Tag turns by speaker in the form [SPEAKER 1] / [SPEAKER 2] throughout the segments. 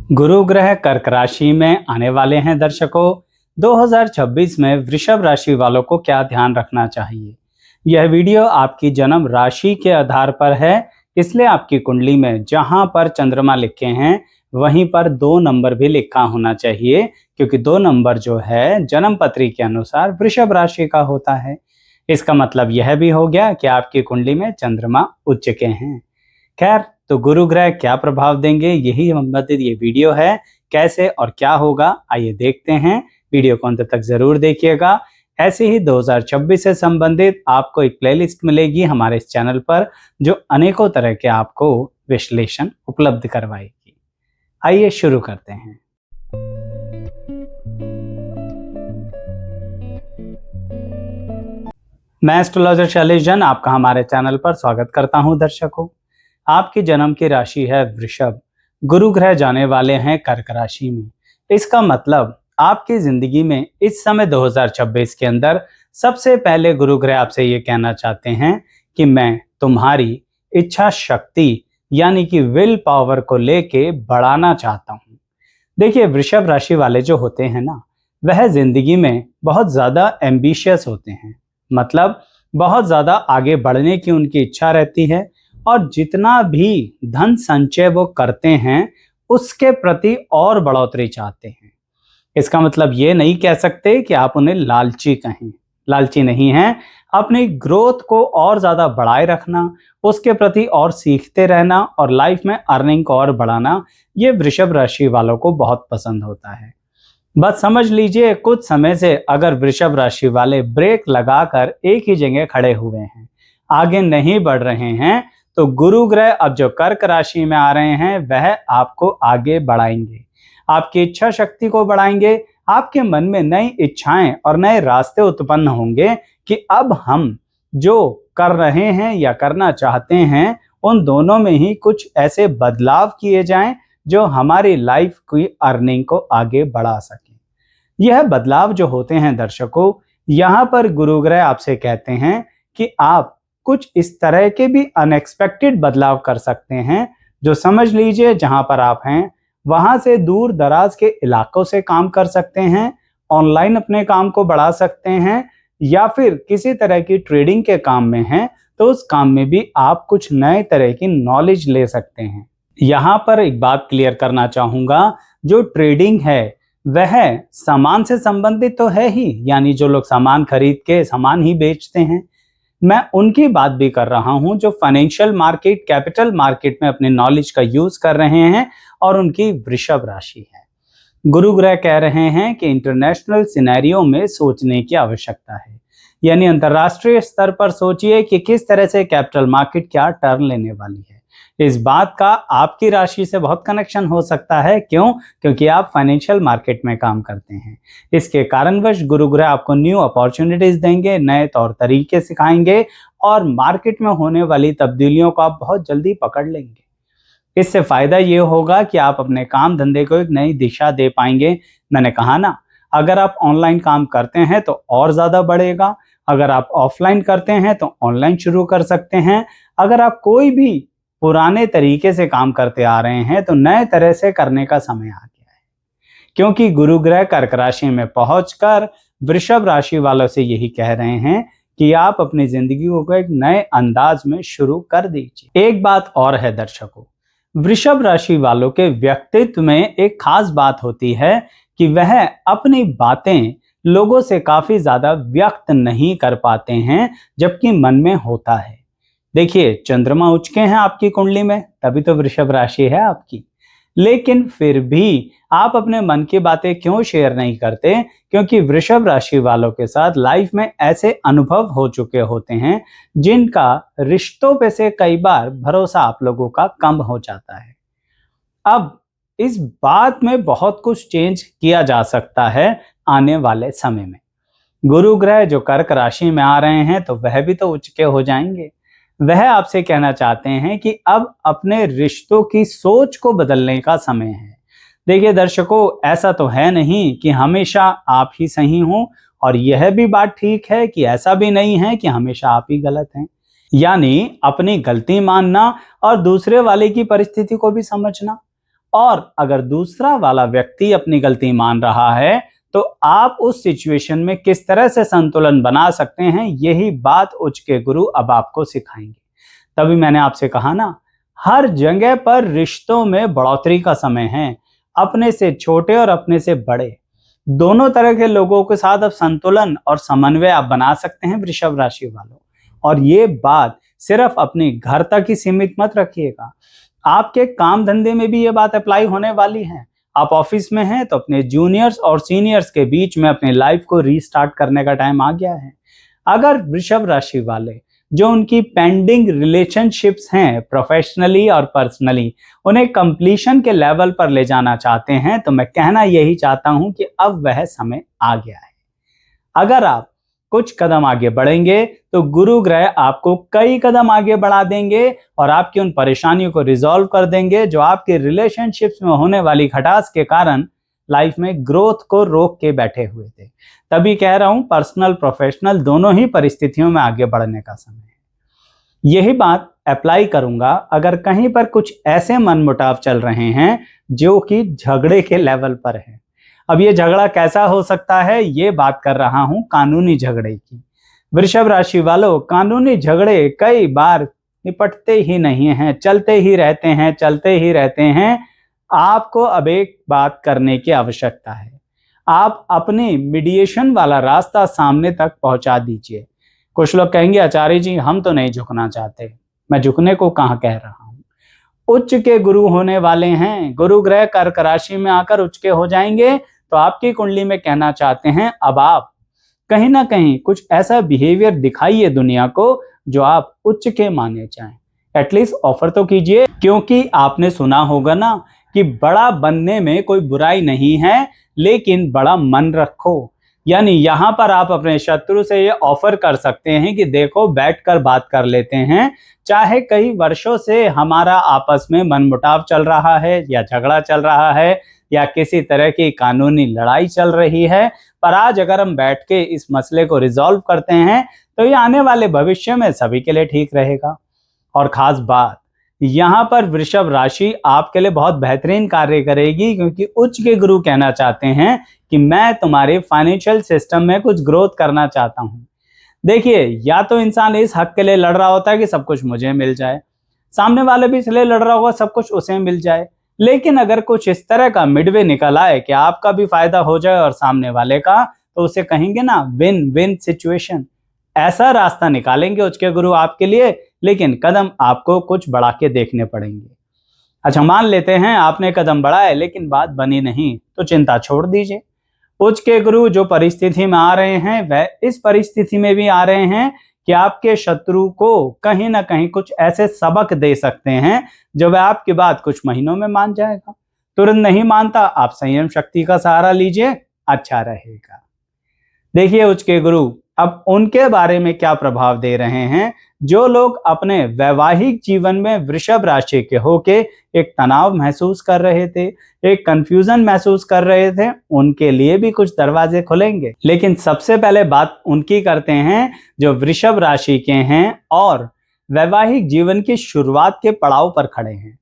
[SPEAKER 1] गुरु ग्रह कर्क राशि में आने वाले हैं दर्शकों। 2026 में वृषभ राशि वालों को क्या ध्यान रखना चाहिए। यह वीडियो आपकी जन्म राशि के आधार पर है, इसलिए आपकी कुंडली में जहां पर चंद्रमा लिखे हैं वहीं पर 2 नंबर भी लिखा होना चाहिए, क्योंकि 2 नंबर जो है जन्म पत्री के अनुसार वृषभ राशि का होता है। इसका मतलब यह भी हो गया कि आपकी कुंडली में चंद्रमा उच्च के हैं। खैर, तो गुरु ग्रह क्या प्रभाव देंगे, यही संबंधित ये वीडियो है। कैसे और क्या होगा, आइए देखते हैं। वीडियो को अंत तक जरूर देखिएगा। ऐसे ही 2026 से संबंधित आपको एक प्लेलिस्ट मिलेगी हमारे इस चैनल पर, जो अनेकों तरह के आपको विश्लेषण उपलब्ध करवाएगी। आइए शुरू करते हैं। मैं एस्ट्रोलॉजर शैलेश जैन आपका हमारे चैनल पर स्वागत करता हूं। दर्शकों, आपकी जन्म की राशि है वृषभ, गुरु ग्रह जाने वाले हैं कर्क राशि में। इसका मतलब आपकी जिंदगी में इस समय 2026 के अंदर सबसे पहले गुरु ग्रह आपसे ये कहना चाहते हैं कि मैं तुम्हारी इच्छा शक्ति यानी कि विल पावर को लेके बढ़ाना चाहता हूं। देखिए, वृषभ राशि वाले जो होते हैं ना, वह जिंदगी में बहुत ज्यादा एम्बिशियस होते हैं। मतलब बहुत ज्यादा आगे बढ़ने की उनकी इच्छा रहती है, और जितना भी धन संचय वो करते हैं उसके प्रति और बढ़ोतरी चाहते हैं। इसका मतलब ये नहीं कह सकते कि आप उन्हें लालची कहें, लालची नहीं हैं। अपनी ग्रोथ को और ज्यादा बढ़ाए रखना, उसके प्रति और सीखते रहना और लाइफ में अर्निंग को और बढ़ाना, ये वृषभ राशि वालों को बहुत पसंद होता है। बस समझ लीजिए, कुछ समय से अगर वृषभ राशि वाले ब्रेक लगाकर एक ही जगह खड़े हुए हैं, आगे नहीं बढ़ रहे हैं, तो गुरु ग्रह अब जो कर्क राशि में आ रहे हैं वह आपको आगे बढ़ाएंगे, आपकी इच्छा शक्ति को बढ़ाएंगे। आपके मन में नई इच्छाएं और नए रास्ते उत्पन्न होंगे कि अब हम जो कर रहे हैं या करना चाहते हैं, उन दोनों में ही कुछ ऐसे बदलाव किए जाएं जो हमारी लाइफ की अर्निंग को आगे बढ़ा सके। यह बदलाव जो होते हैं दर्शकों, यहाँ पर गुरु ग्रह आपसे कहते हैं कि आप कुछ इस तरह के भी अनएक्सपेक्टेड बदलाव कर सकते हैं, जो समझ लीजिए जहां पर आप हैं वहां से दूर दराज के इलाकों से काम कर सकते हैं, ऑनलाइन अपने काम को बढ़ा सकते हैं, या फिर किसी तरह की ट्रेडिंग के काम में हैं तो उस काम में भी आप कुछ नए तरह की नॉलेज ले सकते हैं। यहाँ पर एक बात क्लियर करना चाहूंगा, जो ट्रेडिंग है वह सामान से संबंधित तो है ही, यानी जो लोग सामान खरीद के सामान ही बेचते हैं। मैं उनकी बात भी कर रहा हूं जो फाइनेंशियल मार्केट, कैपिटल मार्केट में अपने नॉलेज का यूज कर रहे हैं और उनकी वृषभ राशि है। गुरु ग्रह कह रहे हैं कि इंटरनेशनल सिनेरियो में सोचने की आवश्यकता है, यानी अंतरराष्ट्रीय स्तर पर सोचिए कि किस तरह से कैपिटल मार्केट क्या टर्न लेने वाली है। इस बात का आपकी राशि से बहुत कनेक्शन हो सकता है। क्यों? क्योंकि आप फाइनेंशियल मार्केट में काम करते हैं। इसके कारणवश गुरु ग्रह आपको न्यू अपॉर्चुनिटीज देंगे, नए तौर तरीके सिखाएंगे और मार्केट में होने वाली तब्दीलियों को आप बहुत जल्दी पकड़ लेंगे। इससे फायदा ये होगा कि आप अपने काम धंधे को एक नई दिशा दे पाएंगे। मैंने कहा ना, अगर आप ऑनलाइन काम करते हैं तो और ज्यादा बढ़ेगा, अगर आप ऑफलाइन करते हैं तो ऑनलाइन शुरू कर सकते हैं, अगर आप कोई भी पुराने तरीके से काम करते आ रहे हैं तो नए तरह से करने का समय आ गया है। क्योंकि गुरु ग्रह कर्क राशि में पहुंचकर वृषभ राशि वालों से यही कह रहे हैं कि आप अपनी जिंदगी को एक नए अंदाज में शुरू कर दीजिए। एक बात और है दर्शकों, वृषभ राशि वालों के व्यक्तित्व में एक खास बात होती है कि वह अपनी बातें लोगों से काफी ज्यादा व्यक्त नहीं कर पाते हैं, जबकि मन में होता है। देखिए, चंद्रमा उच्च के हैं आपकी कुंडली में, तभी तो वृषभ राशि है आपकी। लेकिन फिर भी आप अपने मन की बातें क्यों शेयर नहीं करते? क्योंकि वृषभ राशि वालों के साथ लाइफ में ऐसे अनुभव हो चुके होते हैं जिनका रिश्तों पे से कई बार भरोसा आप लोगों का कम हो जाता है। अब इस बात में बहुत कुछ चेंज किया जा सकता है आने वाले समय में। गुरु ग्रह जो कर्क राशि में आ रहे हैं तो वह भी तो उच्च के हो जाएंगे। वह आपसे कहना चाहते हैं कि अब अपने रिश्तों की सोच को बदलने का समय है। देखिए दर्शकों, ऐसा तो है नहीं कि हमेशा आप ही सही हो, और यह भी बात ठीक है कि ऐसा भी नहीं है कि हमेशा आप ही गलत हैं। यानी अपनी गलती मानना और दूसरे वाले की परिस्थिति को भी समझना। और अगर दूसरा वाला व्यक्ति अपनी गलती मान रहा है तो आप उस सिचुएशन में किस तरह से संतुलन बना सकते हैं, यही बात उच्च के गुरु अब आपको सिखाएंगे। तभी मैंने आपसे कहा ना, हर जगह पर रिश्तों में बढ़ोतरी का समय है। अपने से छोटे और अपने से बड़े दोनों तरह के लोगों के साथ अब संतुलन और समन्वय आप बना सकते हैं वृषभ राशि वालों। और ये बात सिर्फ अपने घर तक ही सीमित मत रखिएगा, आपके काम धंधे में भी ये बात अप्लाई होने वाली है। आप ऑफिस में हैं तो अपने जूनियर्स और सीनियर्स के बीच में अपनी लाइफ को रीस्टार्ट करने का टाइम आ गया है। अगर वृषभ राशि वाले जो उनकी पेंडिंग रिलेशनशिप्स हैं प्रोफेशनली और पर्सनली, उन्हें कंप्लीशन के लेवल पर ले जाना चाहते हैं, तो मैं कहना यही चाहता हूं कि अब वह समय आ गया है। अगर आप कुछ कदम आगे बढ़ेंगे तो गुरु ग्रह आपको कई कदम आगे बढ़ा देंगे और आपकी उन परेशानियों को रिजॉल्व कर देंगे जो आपके रिलेशनशिप्स में होने वाली खटास के कारण लाइफ में ग्रोथ को रोक के बैठे हुए थे। तभी कह रहा हूं, पर्सनल प्रोफेशनल दोनों ही परिस्थितियों में आगे बढ़ने का समय है। यही बात अप्लाई करूंगा अगर कहीं पर कुछ ऐसे मनमुटाव चल रहे हैं जो कि झगड़े के लेवल पर है। अब ये झगड़ा कैसा हो सकता है, ये बात कर रहा हूं कानूनी झगड़े की। वृषभ राशि वालों, कानूनी झगड़े कई बार निपटते ही नहीं हैं, चलते ही रहते हैं। आपको अब एक बात करने की आवश्यकता है, आप अपने मीडिएशन वाला रास्ता सामने तक पहुंचा दीजिए। कुछ लोग कहेंगे आचार्य जी हम तो नहीं झुकना चाहते। मैं झुकने को कहां कह रहा हूं, उच्च के गुरु होने वाले हैं। गुरु ग्रह कर्क राशि में आकर उच्च के हो जाएंगे तो आपकी कुंडली में कहना चाहते हैं अब आप कहीं ना कहीं कुछ ऐसा बिहेवियर दिखाइए दुनिया को जो आप उच्च के माने चाहें। एटलीस्ट ऑफर तो कीजिए, क्योंकि आपने सुना होगा ना कि बड़ा बनने में कोई बुराई नहीं है, लेकिन बड़ा मन रखो। यानी यहां पर आप अपने शत्रु से ये ऑफर कर सकते हैं कि देखो बैठकर बात कर लेते हैं, चाहे कई वर्षों से हमारा आपस में मनमुटाव चल रहा है या झगड़ा चल रहा है या किसी तरह की कानूनी लड़ाई चल रही है, पर आज अगर हम बैठ के इस मसले को रिजॉल्व करते हैं तो ये आने वाले भविष्य में सभी के लिए ठीक रहेगा। और खास बात यहाँ पर वृषभ राशि आपके लिए बहुत बेहतरीन कार्य करेगी, क्योंकि उच्च के गुरु कहना चाहते हैं कि मैं तुम्हारे फाइनेंशियल सिस्टम में कुछ ग्रोथ करना चाहता हूँ। देखिए, या तो इंसान इस हक के लिए लड़ रहा होता है कि सब कुछ मुझे मिल जाए, सामने वाले भी इसलिए लड़ रहा होगा सब कुछ उसे मिल जाए। लेकिन अगर कुछ इस तरह का मिडवे निकल आए कि आपका भी फायदा हो जाए और सामने वाले का, तो उसे कहेंगे ना विन विन सिचुएशन। ऐसा रास्ता निकालेंगे उच्च के गुरु आपके लिए, लेकिन कदम आपको कुछ बढ़ा के देखने पड़ेंगे। अच्छा, मान लेते हैं आपने कदम बढ़ाए लेकिन बात बनी नहीं, तो चिंता छोड़ दीजिए। उच्च के गुरु जो परिस्थिति में आ रहे हैं वह इस परिस्थिति में भी आ रहे हैं कि आपके शत्रु को कहीं ना कहीं कुछ ऐसे सबक दे सकते हैं जो वह आपकी बात कुछ महीनों में मान जाएगा। तुरंत नहीं मानता, आप संयम शक्ति का सहारा लीजिए, अच्छा रहेगा। देखिए उच्च के गुरु अब उनके बारे में क्या प्रभाव दे रहे हैं। जो लोग अपने वैवाहिक जीवन में वृषभ राशि के होके एक तनाव महसूस कर रहे थे, एक कंफ्यूजन महसूस कर रहे थे, उनके लिए भी कुछ दरवाजे खुलेंगे। लेकिन सबसे पहले बात उनकी करते हैं जो वृषभ राशि के हैं और वैवाहिक जीवन की शुरुआत के पड़ाव पर खड़े हैं।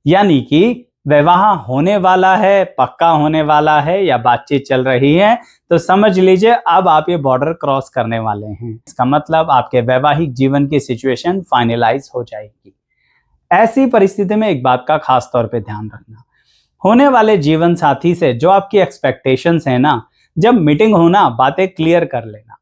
[SPEAKER 1] यानी कि विवाह होने वाला है, पक्का होने वाला है या बातचीत चल रही है, तो समझ लीजिए अब आप ये बॉर्डर क्रॉस करने वाले हैं। इसका मतलब आपके वैवाहिक जीवन की सिचुएशन फाइनलाइज हो जाएगी। ऐसी परिस्थिति में एक बात का खास तौर पे ध्यान रखना, होने वाले जीवन साथी से जो आपकी एक्सपेक्टेशंस है ना, जब मीटिंग हो ना, बातें क्लियर कर लेना।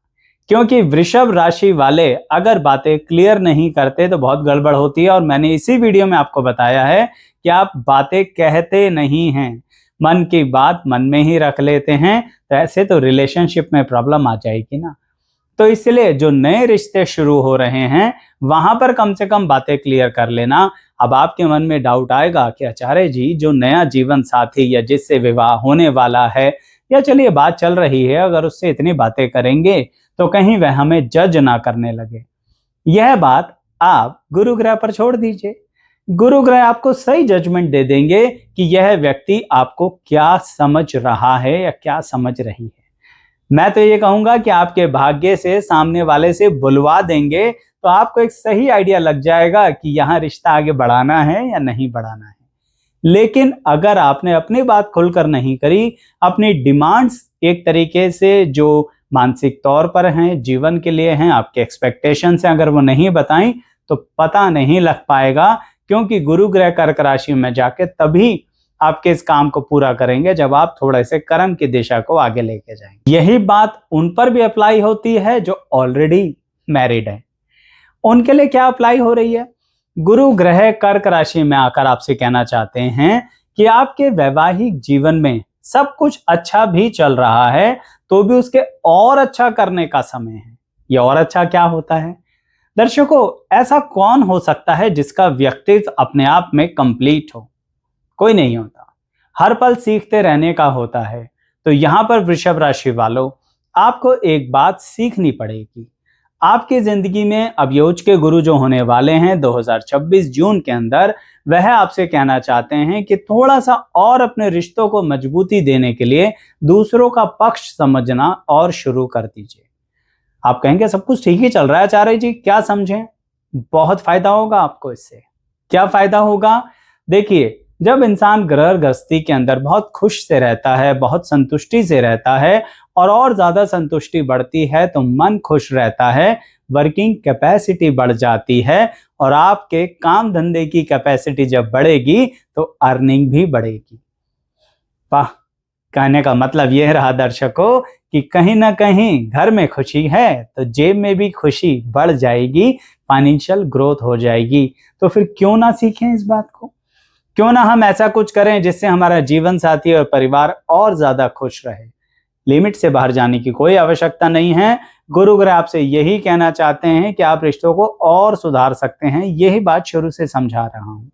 [SPEAKER 1] क्योंकि वृषभ राशि वाले अगर बातें क्लियर नहीं करते तो बहुत गड़बड़ होती है। और मैंने इसी वीडियो में आपको बताया है कि आप बातें कहते नहीं हैं, मन की बात मन में ही रख लेते हैं, तो ऐसे तो रिलेशनशिप में प्रॉब्लम आ जाएगी ना। तो इसलिए जो नए रिश्ते शुरू हो रहे हैं वहां पर कम से कम बातें क्लियर कर लेना। अब आपके मन में डाउट आएगा कि आचार्य जी जो नया जीवन साथी या जिससे विवाह होने वाला है या चलिए बात चल रही है, अगर उससे इतनी बातें करेंगे तो कहीं वह हमें जज ना करने लगे। यह बात आप गुरु ग्रह पर छोड़ दीजिए। गुरु ग्रह आपको सही जजमेंट दे देंगे कि यह व्यक्ति आपको क्या समझ रहा है या क्या समझ रही है। मैं तो ये कहूंगा कि आपके भाग्य से सामने वाले से बुलवा देंगे तो आपको एक सही आइडिया लग जाएगा कि यहाँ रिश्ता आगे बढ़ाना है या नहीं बढ़ाना है। लेकिन अगर आपने अपनी बात खुलकर नहीं करी, अपनी डिमांड्स एक तरीके से जो मानसिक तौर पर हैं, जीवन के लिए हैं, आपके एक्सपेक्टेशंस हैं, अगर वो नहीं बताई तो पता नहीं लग पाएगा, क्योंकि गुरु ग्रह कर्क राशि में जाके तभी आपके इस काम को पूरा करेंगे जब आप थोड़े से कर्म की दिशा को आगे लेके जाएंगे। यही बात उन पर भी अप्लाई होती है जो ऑलरेडी मैरिड है। उनके लिए क्या अप्लाई हो रही है? गुरु ग्रह कर्क राशि में आकर आपसे कहना चाहते हैं कि आपके वैवाहिक जीवन में सब कुछ अच्छा भी चल रहा है, तो भी उसके और अच्छा करने का समय है। ये और अच्छा क्या होता है? दर्शकों, ऐसा कौन हो सकता है जिसका व्यक्तित्व अपने आप में कंप्लीट हो? कोई नहीं होता। हर पल सीखते रहने का होता है। तो यहां पर वृषभ राशि वालों, आपको एक बात सीखनी पड़ेगी। आपकी जिंदगी में अभियोग के गुरु जो होने वाले हैं 2026 जून के अंदर, वह आपसे कहना चाहते हैं कि थोड़ा सा और अपने रिश्तों को मजबूती देने के लिए दूसरों का पक्ष समझना और शुरू कर दीजिए। आप कहेंगे सब कुछ ठीक ही चल रहा है आचार्य जी, क्या समझें? बहुत फायदा होगा आपको इससे। क्या फायदा होगा? देखिए, जब इंसान ग्रह गृहस्थी के अंदर बहुत खुश से रहता है, बहुत संतुष्टि से रहता है और ज्यादा संतुष्टि बढ़ती है तो मन खुश रहता है, वर्किंग कैपेसिटी बढ़ जाती है और आपके काम धंधे की कैपेसिटी जब बढ़ेगी तो अर्निंग भी बढ़ेगी। वाह! कहने का मतलब यह रहा दर्शकों कि कहीं ना कहीं घर में खुशी है तो जेब में भी खुशी बढ़ जाएगी, फाइनेंशियल ग्रोथ हो जाएगी। तो फिर क्यों ना सीखें इस बात को? क्यों ना हम ऐसा कुछ करें जिससे हमारा जीवन साथी और परिवार और ज्यादा खुश रहे। लिमिट से बाहर जाने की कोई आवश्यकता नहीं है। गुरु ग्रह आपसे यही कहना चाहते हैं कि आप रिश्तों को और सुधार सकते हैं। यही बात शुरू से समझा रहा हूं।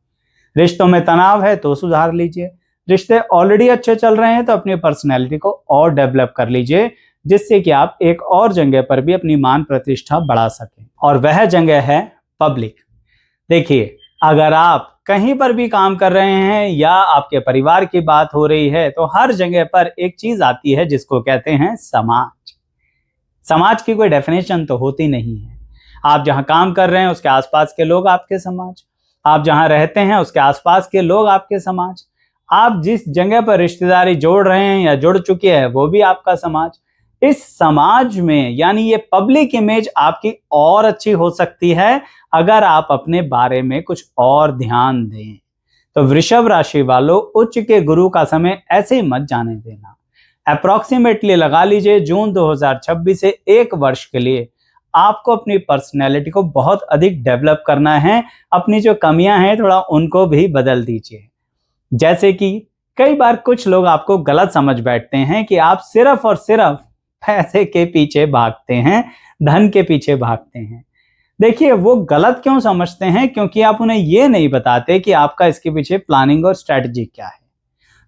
[SPEAKER 1] रिश्तों में तनाव है तो सुधार लीजिए। रिश्ते ऑलरेडी अच्छे चल रहे हैं तो अपनी पर्सनैलिटी को और डेवलप कर लीजिए, जिससे कि आप एक और जगह पर भी अपनी मान प्रतिष्ठा बढ़ा सकें, और वह जगह है पब्लिक। देखिए, अगर आप कहीं पर भी काम कर रहे हैं या आपके परिवार की बात हो रही है तो हर जगह पर एक चीज आती है जिसको कहते हैं समाज। समाज की कोई डेफिनेशन तो होती नहीं है। आप जहां काम कर रहे हैं उसके आसपास के लोग आपके समाज, आप जहां रहते हैं उसके आसपास के लोग आपके समाज, आप जिस जगह पर रिश्तेदारी जोड़ रहे हैं या जुड़ चुके हैं वो भी आपका समाज। इस समाज में यानी ये पब्लिक इमेज आपकी और अच्छी हो सकती है अगर आप अपने बारे में कुछ और ध्यान दें। तो वृषभ राशि वालों, उच्च के गुरु का समय ऐसे ही मत जाने देना। अप्रोक्सीमेटली लगा लीजिए जून 2026 से एक वर्ष के लिए आपको अपनी पर्सनैलिटी को बहुत अधिक डेवलप करना है। अपनी जो कमियां हैं थोड़ा उनको भी बदल दीजिए। जैसे कि कई बार कुछ लोग आपको गलत समझ बैठते हैं कि आप सिर्फ और सिर्फ पैसे के पीछे भागते हैं, धन के पीछे भागते हैं। देखिए, वो गलत क्यों समझते हैं? क्योंकि आप उन्हें ये नहीं बताते कि आपका इसके पीछे प्लानिंग और स्ट्रेटजी क्या है।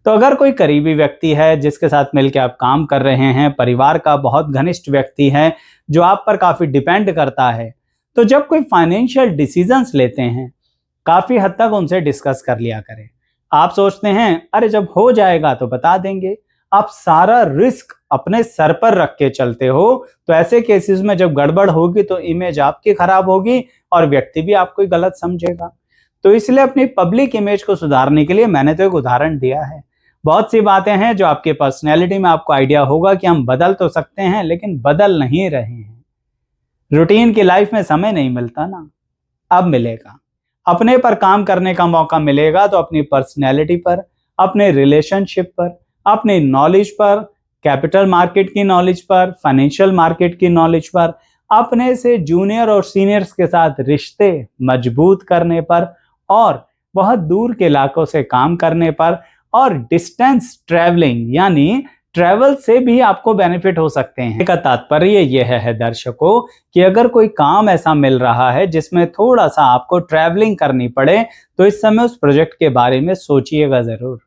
[SPEAKER 1] तो अगर कोई करीबी व्यक्ति है जिसके साथ मिलकर आप काम कर रहे हैं, परिवार का बहुत घनिष्ठ व्यक्ति है जो आप पर काफी डिपेंड करता है, तो जब कोई फाइनेंशियल डिसीजंस लेते हैं काफी हद तक उनसे डिस्कस कर लिया करें। आप सोचते हैं अरे जब हो जाएगा तो बता देंगे, आप सारा रिस्क अपने सर पर रख के चलते हो, तो ऐसे केसेस में जब गड़बड़ होगी तो इमेज आपकी खराब होगी और व्यक्ति भी आपको गलत समझेगा। तो इसलिए अपनी पब्लिक इमेज को सुधारने के लिए मैंने तो एक उदाहरण दिया है। बहुत सी बातें हैं जो आपकी पर्सनैलिटी में आपको आइडिया होगा कि हम बदल तो सकते हैं लेकिन बदल नहीं रहे हैं। रूटीन की लाइफ में समय नहीं मिलता ना, अब मिलेगा। अपने पर काम करने का मौका मिलेगा तो अपनी पर्सनैलिटी पर, अपने रिलेशनशिप पर, अपनी नॉलेज पर, कैपिटल मार्केट की नॉलेज पर, फाइनेंशियल मार्केट की नॉलेज पर, अपने से जूनियर और सीनियर्स के साथ रिश्ते मजबूत करने पर, और बहुत दूर के इलाकों से काम करने पर, और डिस्टेंस ट्रैवलिंग यानी ट्रैवल से भी आपको बेनिफिट हो सकते हैं। का तात्पर्य यह है दर्शकों कि अगर कोई काम ऐसा मिल रहा है जिसमें थोड़ा सा आपको ट्रैवलिंग करनी पड़े तो इस समय उस प्रोजेक्ट के बारे में सोचिएगा जरूर।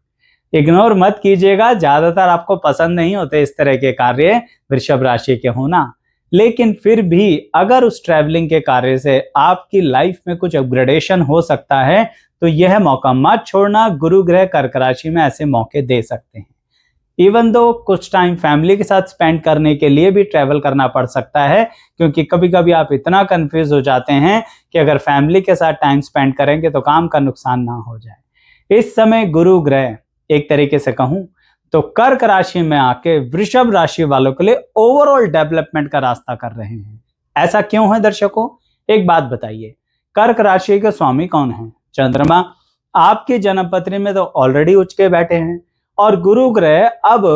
[SPEAKER 1] इग्नोर मत कीजिएगा, ज्यादातर आपको पसंद नहीं होते इस तरह के कार्य वृषभ राशि के होना, लेकिन फिर भी अगर उस ट्रैवलिंग के कार्य से आपकी लाइफ में कुछ अपग्रेडेशन हो सकता है तो यह मौका मत छोड़ना। गुरु ग्रह कर्क राशि में ऐसे मौके दे सकते हैं। इवन दो कुछ टाइम फैमिली के साथ स्पेंड करने के लिए भी ट्रैवल करना पड़ सकता है, क्योंकि कभी कभी आप इतना कंफ्यूज हो जाते हैं कि अगर फैमिली के साथ टाइम स्पेंड करेंगे तो काम का नुकसान ना हो जाए। इस समय गुरु ग्रह एक तरीके से कहूं तो कर्क राशि में आके वृषभ राशि वालों के लिए ओवरऑल डेवलपमेंट का रास्ता कर रहे हैं। ऐसा क्यों है दर्शकों, एक बात बताइए, कर्क राशि के स्वामी कौन है? चंद्रमा। आपकी जन्म पत्री में तो ऑलरेडी उच्च के बैठे हैं और गुरु ग्रह अब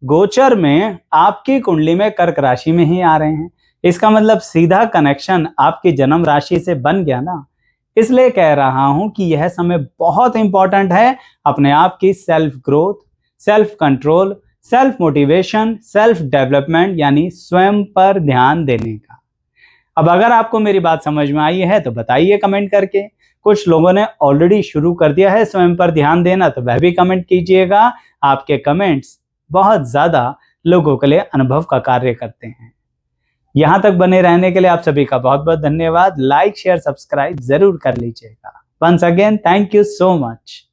[SPEAKER 1] गोचर में आपकी कुंडली में कर्क राशि में ही आ रहे हैं। इसका मतलब सीधा कनेक्शन आपकी जन्म राशि से बन गया ना। इसलिए कह रहा हूं कि यह समय बहुत इंपॉर्टेंट है अपने आप की self growth, self control, self motivation, self development यानी स्वयं पर ध्यान देने का। अब अगर आपको मेरी बात समझ में आई है तो बताइए कमेंट करके। कुछ लोगों ने ऑलरेडी शुरू कर दिया है स्वयं पर ध्यान देना, तो वह भी कमेंट कीजिएगा। आपके कमेंट्स बहुत ज्यादा लोगों के लिए अनुभव का कार्य करते हैं। यहां तक बने रहने के लिए आप सभी का बहुत बहुत धन्यवाद। लाइक शेयर सब्सक्राइब जरूर कर लीजिएगा। Once again thank you so much.